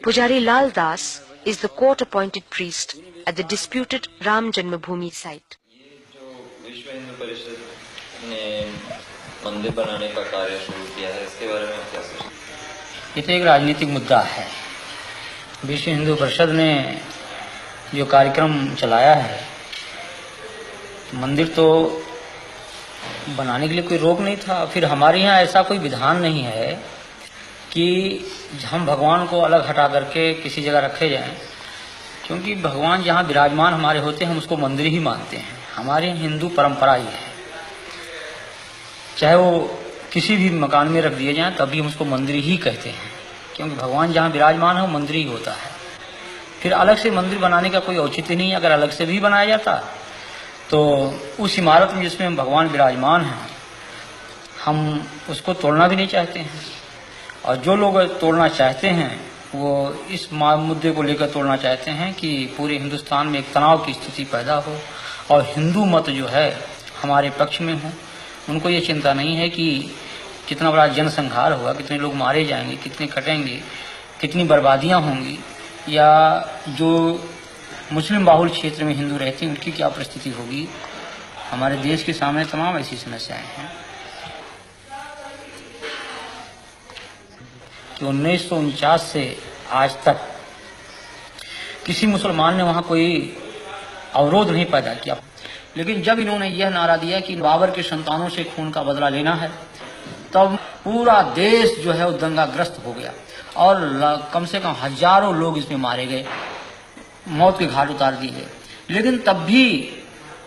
Pujari Lal Das is the court-appointed priest at the disputed Ram Janmabhoomi site. विश्व हिंदू परिषद ने मंदिर बनाने का कार्य शुरू किया है, इसके बारे में क्या सोचते हैं? ये तो एक राजनीतिक मुद्दा है। विश्व हिंदू परिषद ने जो कार्यक्रम चलाया है, मंदिर तो बनाने के लिए कोई रोक नहीं था। फिर हमारे यहाँ ऐसा कोई विधान नहीं है कि हम भगवान को अलग हटा करके किसी जगह रखे जाएं, क्योंकि भगवान जहाँ विराजमान हमारे होते हैं हम उसको मंदिर ही मानते हैं। हमारे हिंदू परंपरा ही है, चाहे वो किसी भी मकान में रख दिए जाएं तब भी हम उसको मंदिर ही कहते हैं, क्योंकि भगवान जहाँ विराजमान है वो मंदिर ही होता है। फिर अलग से मंदिर बनाने का कोई औचित्य नहीं है। अगर अलग से भी बनाया जाता तो उस इमारत में जिसमें भगवान विराजमान हैं हम उसको तोड़ना भी नहीं चाहते हैं, और जो लोग तोड़ना चाहते हैं वो इस मुद्दे को लेकर तोड़ना चाहते हैं कि पूरे हिंदुस्तान में एक तनाव की स्थिति पैदा हो और हिंदू मत जो है हमारे पक्ष में हो। उनको ये चिंता नहीं है कि कितना बड़ा जनसंहार होगा, कितने लोग मारे जाएंगे, कितने कटेंगे, कितनी बर्बादियां होंगी, या जो मुस्लिम बाहुल क्षेत्र में हिंदू रहते हैं उनकी क्या परिस्थिति होगी। हमारे देश के सामने तमाम ऐसी समस्याएं हैं कि 1949 से आज तक किसी मुसलमान ने वहां कोई अवरोध नहीं पैदा किया। लेकिन जब इन्होंने यह नारा दिया कि बाबर के संतानों से खून का बदला लेना है, तब पूरा देश जो है वो दंगाग्रस्त हो गया और कम से कम हजारों लोग इसमें मारे गए, मौत के घाट उतार दिए गए। लेकिन तब भी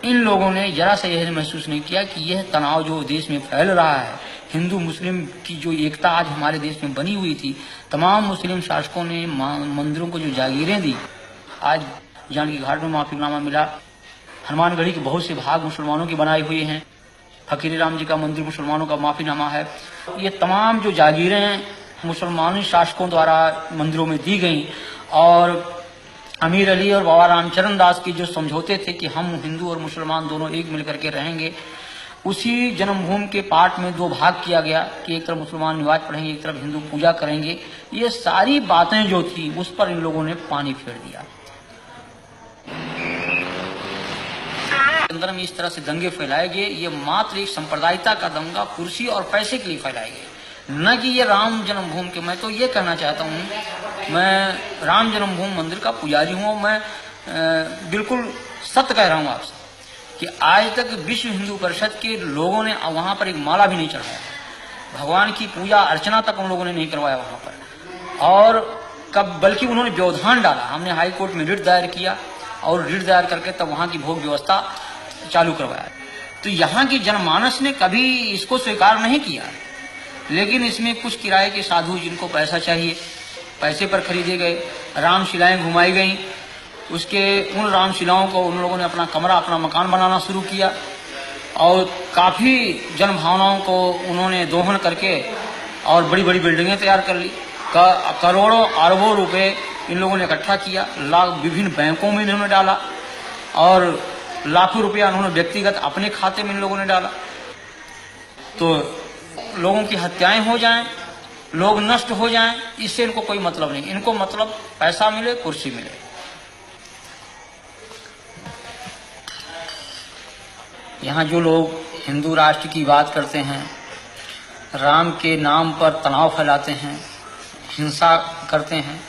इन लोगों ने जरा सा यह महसूस नहीं किया कि यह तनाव जो देश में फैल रहा है, हिंदू मुस्लिम की जो एकता आज हमारे देश में बनी हुई थी, तमाम मुस्लिम शासकों ने मंदिरों को जो जागीरें दी, आज जानकी घाट में माफीनामा मिला, हनुमानगढ़ी के बहुत से भाग मुसलमानों के बनाए हुए हैं, फकीर राम जी का मंदिर मुसलमानों का माफीनामा है। ये तमाम जो जागीरें मुसलमानी शासकों द्वारा मंदिरों में दी गई, और अमीर अली और बाबा रामचरण दास की जो समझौते थे कि हम हिंदू और मुसलमान दोनों एक मिलकर के रहेंगे, उसी जन्मभूमि के पाठ में दो भाग किया गया कि एक तरफ मुसलमान नमाज पढ़ेंगे, एक तरफ हिंदू पूजा करेंगे। ये सारी बातें जो थी उस पर इन लोगों ने पानी फेर दिया। अंदर में इस तरह से दंगे फैलाए गए, ये मात्र एक सांप्रदायिकता का दंगा कुर्सी और पैसे के लिए फैलाए गए, न कि ये राम जन्मभूमि के। मैं तो ये कहना चाहता हूँ, मैं राम जन्मभूमि मंदिर का पुजारी हूँ, मैं बिल्कुल सत्य कह रहा हूँ आपसे कि आज तक विश्व हिंदू परिषद के लोगों ने वहां पर एक माला भी नहीं चढ़ाया, भगवान की पूजा अर्चना तक उन लोगों ने नहीं करवाया वहां पर। और कब बल्कि उन्होंने व्यवधान डाला। हमने हाई कोर्ट में रिट दायर किया और रिट दायर करके तब वहां की भोग व्यवस्था चालू करवाया। तो यहाँ की जनमानस ने कभी इसको स्वीकार नहीं किया, लेकिन इसमें कुछ किराए के साधु जिनको पैसा चाहिए, पैसे पर खरीदे गए, रामशिलाएं घुमाई गई। उसके उन रामशिलाओं को उन लोगों ने अपना कमरा, अपना मकान बनाना शुरू किया और काफी जनभावनाओं को उन्होंने दोहन करके और बड़ी बड़ी बिल्डिंगें तैयार कर ली। करोड़ों अरबों रुपए इन लोगों ने इकट्ठा किया, विभिन्न बैंकों में इन्होंने डाला और लाखों रुपया उन्होंने व्यक्तिगत अपने खाते में इन लोगों ने डाला। तो लोगों की हत्याएं हो जाएं, लोग नष्ट हो जाएं, इससे इनको कोई मतलब नहीं। इनको मतलब पैसा मिले, कुर्सी मिले। यहाँ जो लोग हिंदू राष्ट्र की बात करते हैं, राम के नाम पर तनाव फैलाते हैं, हिंसा करते हैं,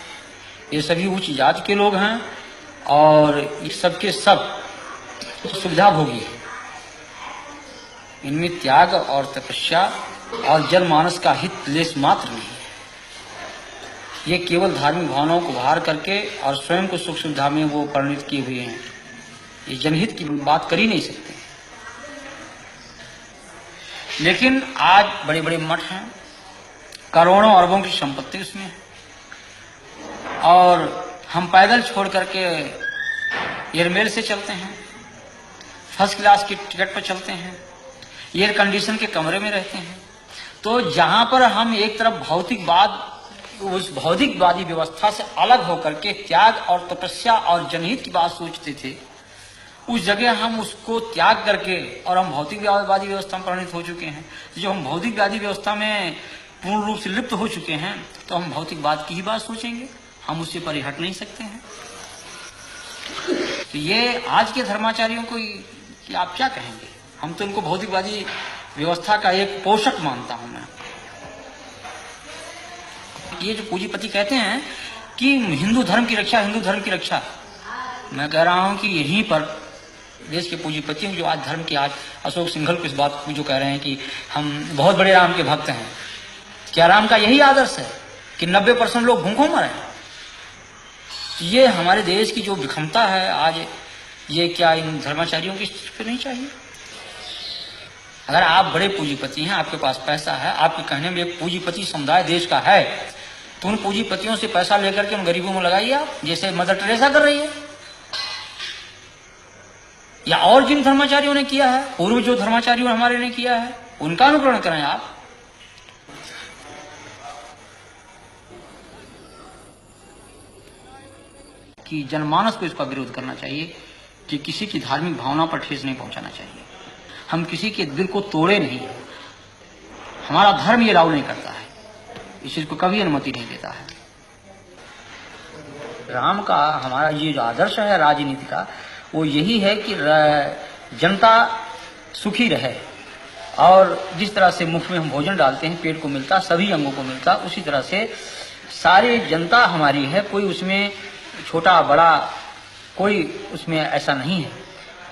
ये सभी उच्च जाति के लोग हैं और ये सबके सब सुविधा भोगी है। इनमें त्याग और तपस्या और जनमानस का हित लेस मात्र नहीं है। ये केवल धार्मिक भावनाओं को बाहर करके और स्वयं को सुख सुविधा में वो परिणित किए हुए हैं। ये जनहित की बात कर ही नहीं सकते। लेकिन आज बड़े बड़े मठ हैं, करोड़ों अरबों की संपत्ति उसमें है, और हम पैदल छोड़ करके एयरमेल से चलते हैं, फर्स्ट क्लास की टिकट पर चलते हैं, एयर कंडीशन के कमरे में रहते हैं। तो जहां पर हम एक तरफ भौतिकवाद, उस भौतिकवादी व्यवस्था से अलग होकर के त्याग और तपस्या और जनहित की बात सोचते थे, उस जगह हम उसको त्याग करके और हम भौतिकवादी व्यवस्था में परिणत हो चुके हैं। जो हम भौतिकवादी व्यवस्था में पूर्ण रूप से लिप्त हो चुके हैं तो हम भौतिकवाद की ही बात सोचेंगे, हम उससे परे हट नहीं सकते हैं। तो ये आज के धर्माचार्यों को कि आप क्या कहेंगे? हम तो इनको भौतिकवादी व्यवस्था का एक पोषक मानता हूं मैं। ये जो पूंजीपति कहते हैं कि हिंदू धर्म की रक्षा, हिंदू धर्म की रक्षा, मैं कह रहा हूं कि यहीं पर देश के पूंजीपति जो आज धर्म के आज अशोक सिंघल को इस बात को जो कह रहे हैं कि हम बहुत बड़े राम के भक्त हैं, क्या राम का यही आदर्श है कि 90% लोग भूखों मरे? ये हमारे देश की जो विषमता है आज, ये क्या इन धर्माचार्यों की फिर नहीं चाहिए? अगर आप बड़े पूंजीपति हैं, आपके पास पैसा है, आपके कहने में एक पूंजीपति समुदाय देश का है, तो उन पूंजीपतियों से पैसा लेकर के उन गरीबों में लगाइए आप, जैसे मदर टेरेसा कर रही है, या और जिन धर्माचार्यों ने किया है, पूर्व जो धर्माचार्यों हमारे ने किया है, उनका अनुकरण करें आप। कि जनमानस को इसका विरोध करना चाहिए कि किसी की धार्मिक भावना पर ठेस नहीं पहुंचाना चाहिए। हम किसी के दिल को तोड़े नहीं, हमारा धर्म ये अलाउ नहीं करता है, इस चीज को कभी अनुमति नहीं देता है। राम का हमारा ये जो आदर्श है राजनीति का, वो यही है कि जनता सुखी रहे, और जिस तरह से मुख में हम भोजन डालते हैं पेट को मिलता, सभी अंगों को मिलता, उसी तरह से सारी जनता हमारी है, कोई उसमें छोटा बड़ा कोई उसमें ऐसा नहीं है।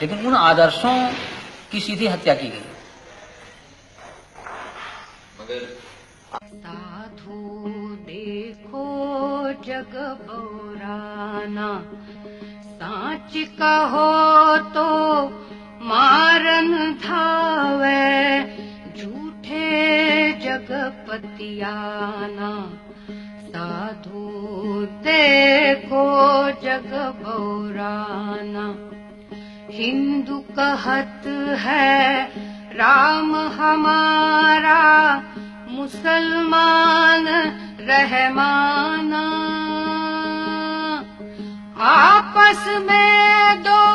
लेकिन उन आदर्शों की सीधी हत्या की गई। मगर साधु देखो जग बौराना, साच कहो तो मारन धावे, झूठे जगपतियाना। साधु देखो जग बौराना, हिंदू कहत है राम हमारा, मुसलमान रहमाना। आपस में दो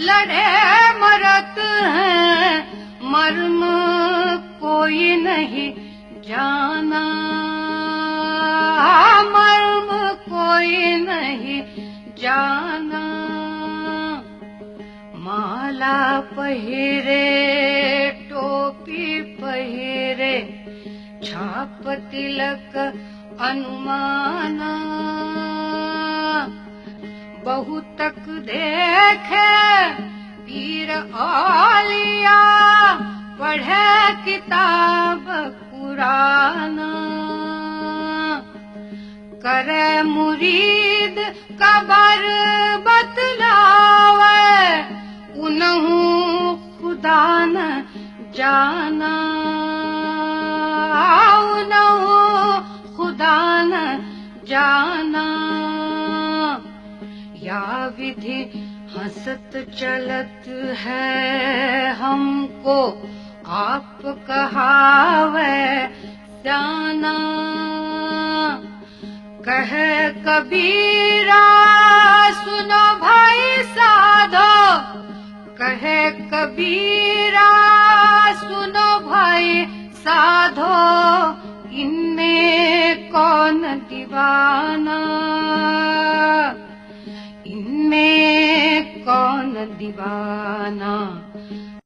लड़े मरत हैं, मर्म कोई नहीं जाना, मर्म कोई नहीं जाना। माला पहिरे टोपी पहिरे, छाप तिलक अनुमाना। बहुतक देखे पीर औलिया, पढ़े किताब कुराना। करे मुरीद कबर बतलावे, उनहु खुदा न जाना, उनहु खुदा न जाना। या विधि हंसत चलत है हमको, आप कहावे जाना। कहे कबीरा सुनो भाई साधो, कहे कबीरा सुनो भाई साधो, इनमें कौन दीवाना, इनमें कौन दीवाना।